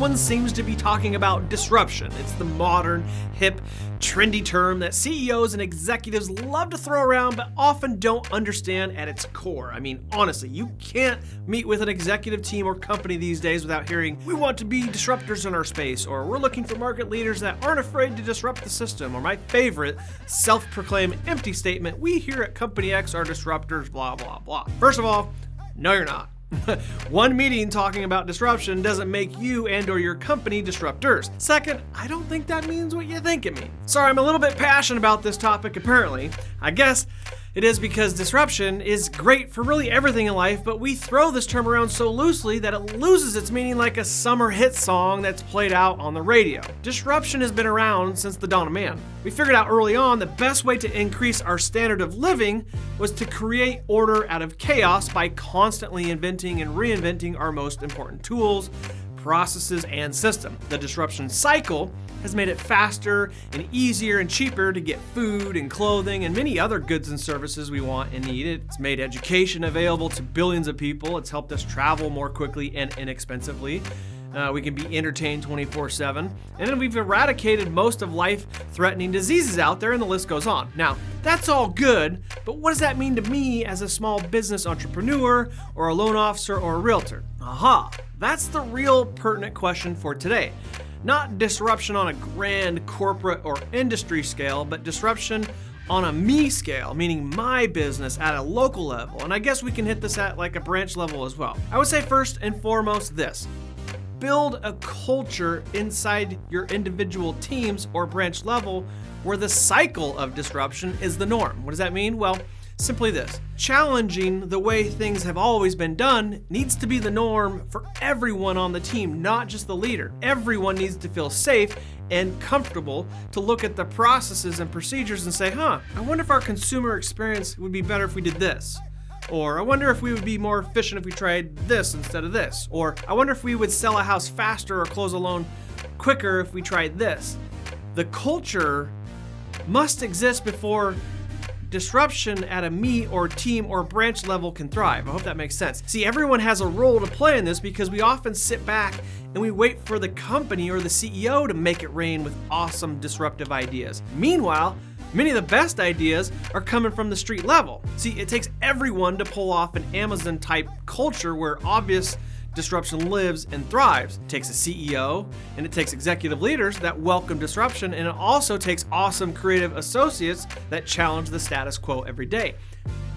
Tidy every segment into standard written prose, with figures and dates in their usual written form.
everyone seems to be talking about disruption. It's the modern, hip, trendy term that CEOs and executives love to throw around but often don't understand at its core. I mean, honestly, you can't meet with an executive team or company these days without hearing, "We want to be disruptors in our space," or "We're looking for market leaders that aren't afraid to disrupt the system," or my favorite, self-proclaimed empty statement, "We here at Company X are disruptors, blah, blah, blah." First of all, no, you're not. One meeting talking about disruption doesn't make you and or your company disruptors. Second, I don't think that means what you think it means. Sorry, I'm a little bit passionate about this topic apparently. I guess it is because disruption is great for really everything in life, but we throw this term around so loosely that it loses its meaning like a summer hit song that's played out on the radio. Disruption has been around since the dawn of man. We figured out early on the best way to increase our standard of living was to create order out of chaos by constantly inventing and reinventing our most important tools, processes, and system. The disruption cycle has made it faster and easier and cheaper to get food and clothing and many other goods and services we want and need. It's made education available to billions of people. It's helped us travel more quickly and inexpensively. We can be entertained 24/7. And then we've eradicated most of life-threatening diseases out there, and the list goes on. Now, that's all good, but what does that mean to me as a small business entrepreneur or a loan officer or a realtor? Aha, that's the real pertinent question for today. Not disruption on a grand corporate or industry scale, but disruption on a me scale, meaning my business at a local level. And I guess we can hit this at like a branch level as well. I would say first and foremost this: build a culture inside your individual teams or branch level where the cycle of disruption is the norm. What does that mean? Well, simply this: challenging the way things have always been done needs to be the norm for everyone on the team, not just the leader. Everyone needs to feel safe and comfortable to look at the processes and procedures and say, I wonder if our consumer experience would be better if we did this. Or I wonder if we would be more efficient if we tried this instead of this. Or I wonder if we would sell a house faster or close a loan quicker if we tried this. The culture must exist before disruption at a me or team or branch level can thrive. I hope that makes sense. See, everyone has a role to play in this because we often sit back and we wait for the company or the CEO to make it rain with awesome disruptive ideas. Meanwhile, many of the best ideas are coming from the street level. See, it takes everyone to pull off an Amazon type culture where obvious disruption lives and thrives. It takes a CEO and it takes executive leaders that welcome disruption, and it also takes awesome creative associates that challenge the status quo every day.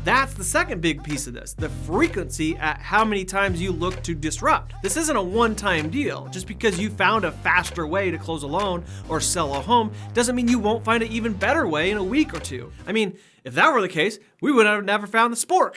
That's the second big piece of this, the frequency at how many times you look to disrupt. This isn't a one-time deal. Just because you found a faster way to close a loan or sell a home doesn't mean you won't find an even better way in a week or two. I mean, if that were the case, we would have never found the spork.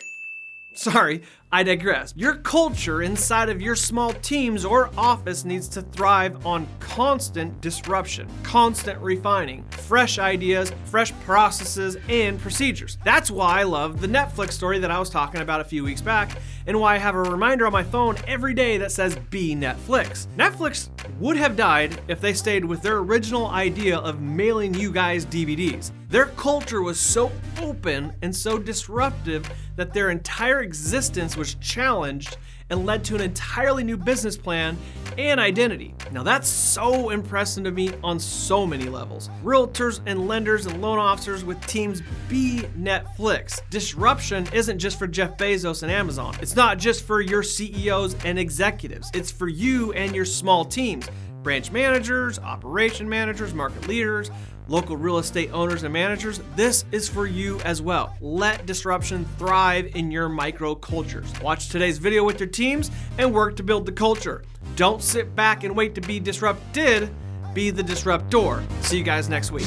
Sorry, I digress. Your culture inside of your small teams or office needs to thrive on constant disruption, constant refining, fresh ideas, fresh processes, and procedures. That's why I love the Netflix story that I was talking about a few weeks back, and why I have a reminder on my phone every day that says, "Be Netflix." Netflix would have died if they stayed with their original idea of mailing you guys DVDs. Their culture was so open and so disruptive that their entire existence was challenged and led to an entirely new business plan and identity. Now that's so impressive to me on so many levels. Realtors and lenders and loan officers with teams, be Netflix. Disruption isn't just for Jeff Bezos and Amazon. It's not just for your CEOs and executives. It's for you and your small teams. Branch managers, operation managers, market leaders, local real estate owners and managers, this is for you as well. Let disruption thrive in your micro cultures. Watch today's video with your teams and work to build the culture. Don't sit back and wait to be disrupted, be the disruptor. See you guys next week.